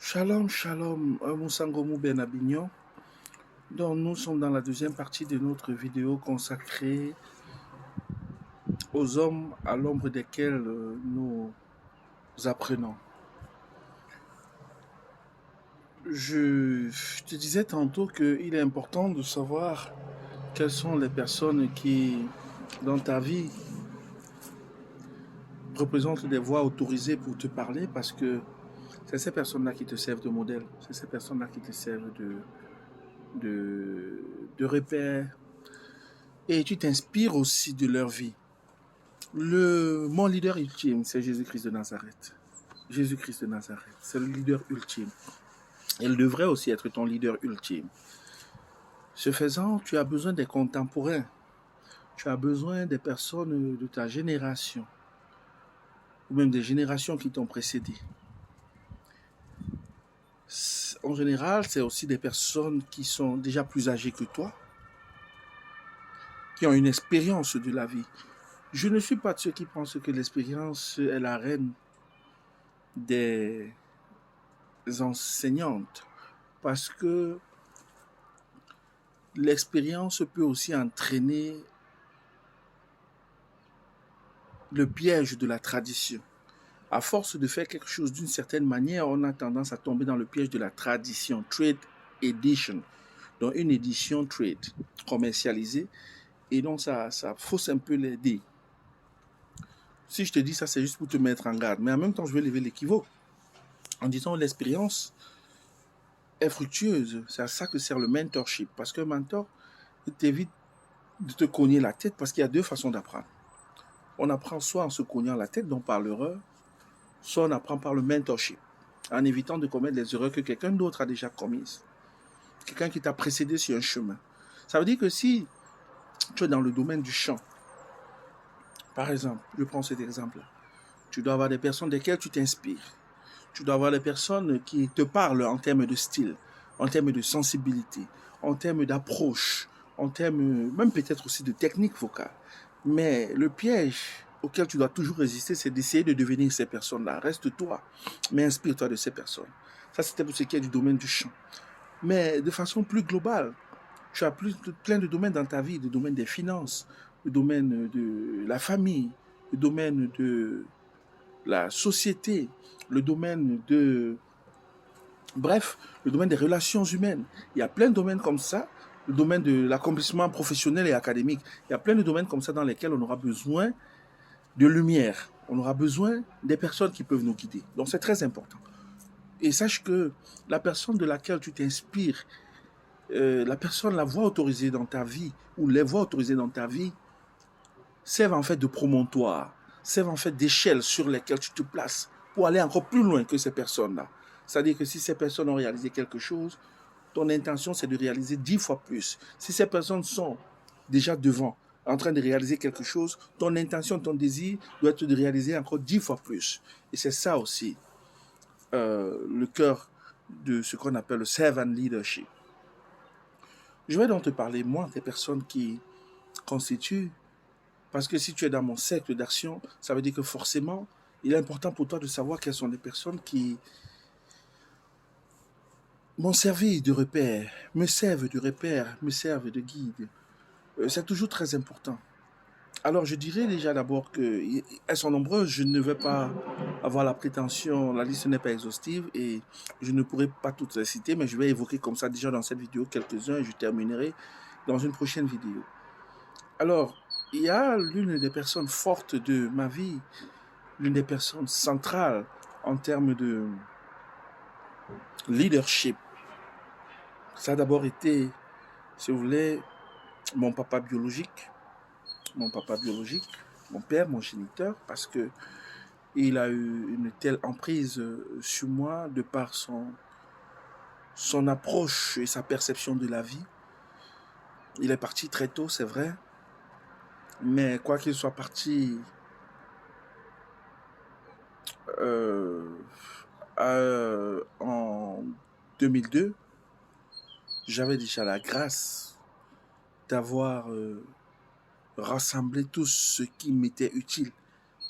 Shalom, shalom, Moussangomu Ben Abignon. Donc, nous sommes dans la deuxième partie de notre vidéo consacrée aux hommes à l'ombre desquels nous apprenons. Je te disais tantôt qu'il est important de savoir quelles sont les personnes qui, dans ta vie, représentent des voix autorisées pour te parler parce que c'est ces personnes-là qui te servent de modèle, c'est ces personnes-là qui te servent de repères et tu t'inspires aussi de leur vie. Mon leader ultime, c'est Jésus-Christ de Nazareth. Jésus-Christ de Nazareth, c'est le leader ultime. Il devrait aussi être ton leader ultime. Ce faisant, tu as besoin des contemporains. Tu as besoin des personnes de ta génération, ou même des générations qui t'ont précédé. En général, c'est aussi des personnes qui sont déjà plus âgées que toi, qui ont une expérience de la vie. Je ne suis pas de ceux qui pensent que l'expérience est la reine des enseignantes, parce que l'expérience peut aussi entraîner le piège de la tradition. À force de faire quelque chose d'une certaine manière, on a tendance à tomber dans le piège de la tradition, trade edition, donc une édition trade commercialisée, et donc ça fausse un peu les dés. Si je te dis ça, c'est juste pour te mettre en garde, mais en même temps, je vais lever l'équivoque en disant l'expérience est fructueuse. C'est à ça que sert le mentorship, parce que mentor t'évite de te cogner la tête, parce qu'il y a deux façons d'apprendre. On apprend soit en se cognant la tête, donc par l'erreur, soit on apprend par le mentorship, en évitant de commettre les erreurs que quelqu'un d'autre a déjà commises. Quelqu'un qui t'a précédé sur un chemin. Ça veut dire que si tu es dans le domaine du chant, par exemple, je prends cet exemple-là, tu dois avoir des personnes desquelles tu t'inspires. Tu dois avoir des personnes qui te parlent en termes de style, en termes de sensibilité, en termes d'approche, en termes même peut-être aussi de technique vocale. Mais le piège auquel tu dois toujours résister, c'est d'essayer de devenir ces personnes-là. Reste toi, mais inspire-toi de ces personnes. Ça, c'était pour ce qui est du domaine du chant. Mais de façon plus globale, tu as plein de domaines dans ta vie, le domaine des finances, le domaine de la famille, le domaine de la société, le domaine de... Bref, le domaine des relations humaines. Il y a plein de domaines comme ça, le domaine de l'accomplissement professionnel et académique. Il y a plein de domaines comme ça dans lesquels on aura besoin de lumière. On aura besoin des personnes qui peuvent nous guider. Donc c'est très important. Et sache que la personne de laquelle tu t'inspires, la voix autorisée dans ta vie, ou les voix autorisées dans ta vie, servent en fait de promontoire, servent en fait d'échelle sur lesquelles tu te places pour aller encore plus loin que ces personnes-là. C'est-à-dire que si ces personnes ont réalisé quelque chose, ton intention c'est de réaliser 10 fois plus. Si ces personnes sont déjà devant, en train de réaliser quelque chose, ton intention, ton désir doit être de réaliser encore 10 fois plus. Et c'est ça aussi le cœur de ce qu'on appelle le servant leadership. Je vais donc te parler, moi, des personnes qui constituent. Parce que si tu es dans mon cercle d'action, ça veut dire que forcément, il est important pour toi de savoir quelles sont les personnes qui m'ont servi de repère, me servent de repère, me servent de guide. C'est toujours très important. Alors, je dirais déjà d'abord qu'elles sont nombreuses. Je ne vais pas avoir la prétention, la liste n'est pas exhaustive et je ne pourrai pas toutes les citer, mais je vais évoquer comme ça déjà dans cette vidéo quelques-uns et je terminerai dans une prochaine vidéo. Alors, il y a l'une des personnes fortes de ma vie, l'une des personnes centrales en termes de leadership. Ça a d'abord été, si vous voulez, mon papa biologique, mon père, mon géniteur, parce que il a eu une telle emprise sur moi de par son approche et sa perception de la vie. Il est parti très tôt, c'est vrai, mais quoi qu'il soit parti euh, en 2002, j'avais déjà la grâce d'avoir rassemblé tout ce qui m'était utile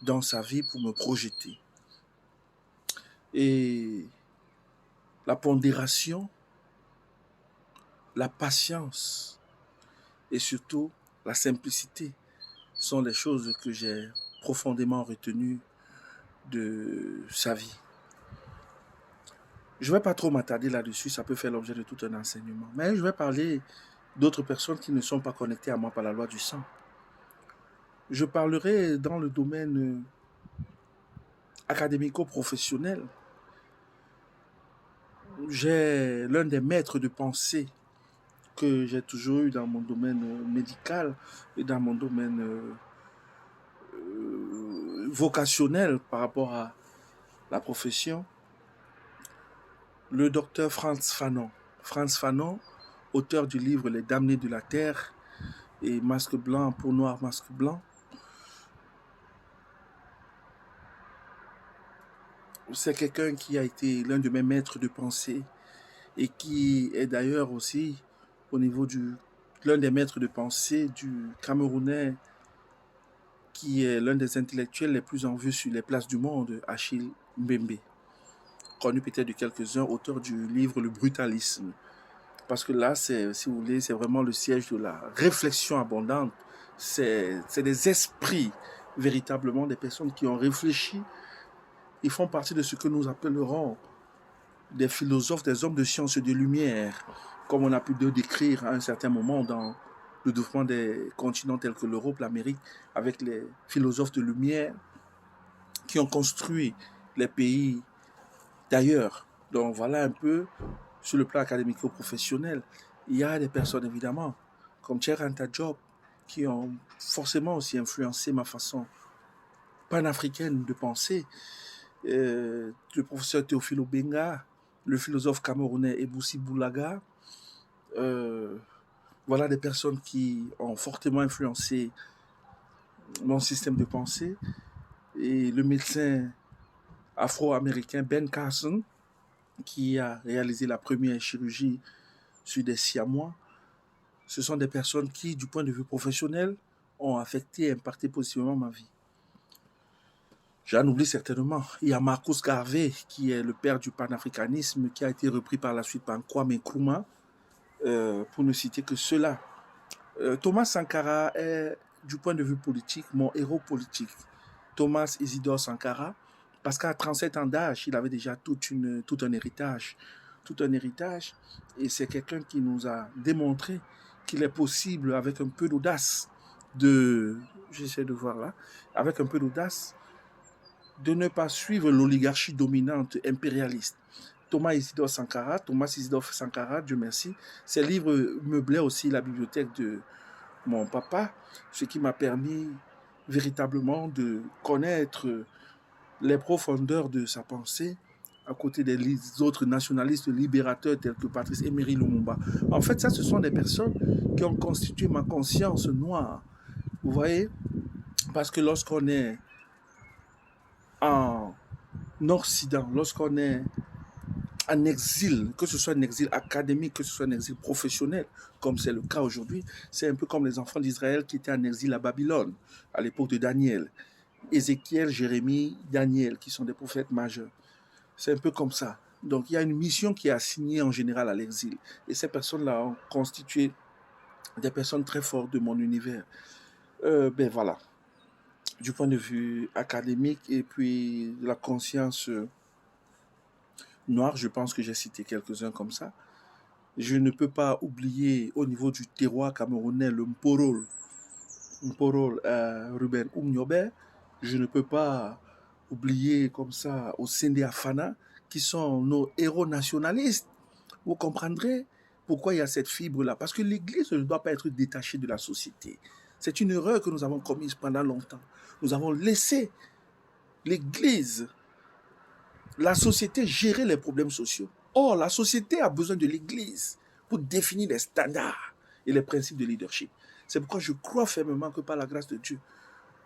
dans sa vie pour me projeter. Et la pondération, la patience et surtout la simplicité sont les choses que j'ai profondément retenues de sa vie. Je ne vais pas trop m'attarder là-dessus, ça peut faire l'objet de tout un enseignement. Mais je vais parler d'autres personnes qui ne sont pas connectées à moi par la loi du sang. Je parlerai dans le domaine académico-professionnel. J'ai l'un des maîtres de pensée que j'ai toujours eu dans mon domaine médical et dans mon domaine vocationnel par rapport à la profession, le docteur Frantz Fanon. Frantz Fanon, auteur du livre Les damnés de la terre et Masque blanc, peau noire, masque blanc. C'est quelqu'un qui a été l'un de mes maîtres de pensée et qui est d'ailleurs aussi au niveau l'un des maîtres de pensée du Camerounais qui est l'un des intellectuels les plus en vue sur les places du monde, Achille Mbembe, connu peut-être de quelques-uns, auteur du livre Le Brutalisme. Parce que là, si vous voulez, c'est vraiment le siège de la réflexion abondante. C'est des esprits, véritablement, des personnes qui ont réfléchi. Ils font partie de ce que nous appellerons des philosophes, des hommes de science et de lumière, comme on a pu le décrire à un certain moment dans le développement des continents tels que l'Europe, l'Amérique, avec les philosophes de lumière qui ont construit les pays d'ailleurs. Donc voilà un peu sur le plan académico-professionnel. Il y a des personnes évidemment comme Cheranta Diop qui ont forcément aussi influencé ma façon panafricaine de penser. Le professeur Théophile Obenga, le philosophe camerounais Eboussi Boulaga. Voilà des personnes qui ont fortement influencé mon système de pensée. Et le médecin afro-américain Ben Carson, qui a réalisé la première chirurgie sur des Siamois. Ce sont des personnes qui, du point de vue professionnel, ont affecté et impacté positivement ma vie. J'en oublie certainement. Il y a Marcus Garvey, qui est le père du panafricanisme, qui a été repris par la suite par Kwame Nkrumah, pour ne citer que cela. Thomas Sankara est, du point de vue politique, mon héros politique. Thomas Isidore Sankara, parce qu'à 37 ans d'âge, il avait déjà tout un héritage. Tout un héritage. Et c'est quelqu'un qui nous a démontré qu'il est possible, avec un peu d'audace, j'essaie de voir là, avec un peu d'audace, de ne pas suivre l'oligarchie dominante impérialiste. Thomas Isidore Sankara, Dieu merci, ses livres meublaient aussi la bibliothèque de mon papa, ce qui m'a permis véritablement de connaître les profondeurs de sa pensée à côté des autres nationalistes libérateurs tels que Patrice Emery Lumumba. En fait, ça, ce sont des personnes qui ont constitué ma conscience noire. Vous voyez? Parce que lorsqu'on est en Occident, lorsqu'on est en exil, que ce soit un exil académique, que ce soit un exil professionnel, comme c'est le cas aujourd'hui, c'est un peu comme les enfants d'Israël qui étaient en exil à Babylone, à l'époque de Daniel. Ézéchiel, Jérémie, Daniel, qui sont des prophètes majeurs. C'est un peu comme ça. Donc il y a une mission qui est assignée en général à l'exil. Et ces personnes-là ont constitué des personnes très fortes de mon univers. Ben voilà. Du point de vue académique et puis de la conscience noire, je pense que j'ai cité quelques-uns comme ça. Je ne peux pas oublier au niveau du terroir camerounais le Mporol, Ruben Oumniobe. Je ne peux pas oublier comme ça au Sendé Afana, qui sont nos héros nationalistes. Vous comprendrez pourquoi il y a cette fibre-là. Parce que l'Église ne doit pas être détachée de la société. C'est une erreur que nous avons commise pendant longtemps. Nous avons laissé l'Église, la société gérer les problèmes sociaux. Or, la société a besoin de l'Église pour définir les standards et les principes de leadership. C'est pourquoi je crois fermement que par la grâce de Dieu,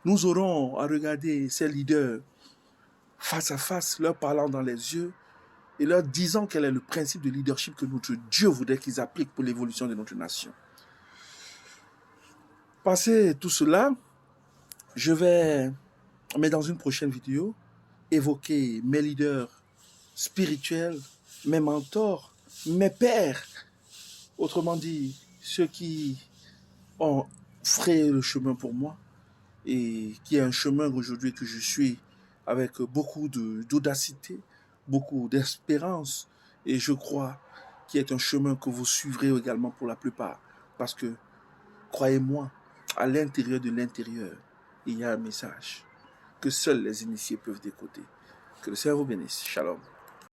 nous aurons à regarder ces leaders face à face, leur parlant dans les yeux et leur disant quel est le principe de leadership que notre Dieu voudrait qu'ils appliquent pour l'évolution de notre nation. Passé tout cela, je vais, mais dans une prochaine vidéo, évoquer mes leaders spirituels mes mentors, mes pères, autrement dit, ceux qui ont frayé le chemin pour moi et qui est un chemin aujourd'hui que je suis avec beaucoup d'audacité, beaucoup d'espérance et je crois qu'il est un chemin que vous suivrez également pour la plupart parce que, croyez-moi, à l'intérieur, il y a un message que seuls les initiés peuvent décoder. Que le Seigneur vous bénisse. Shalom.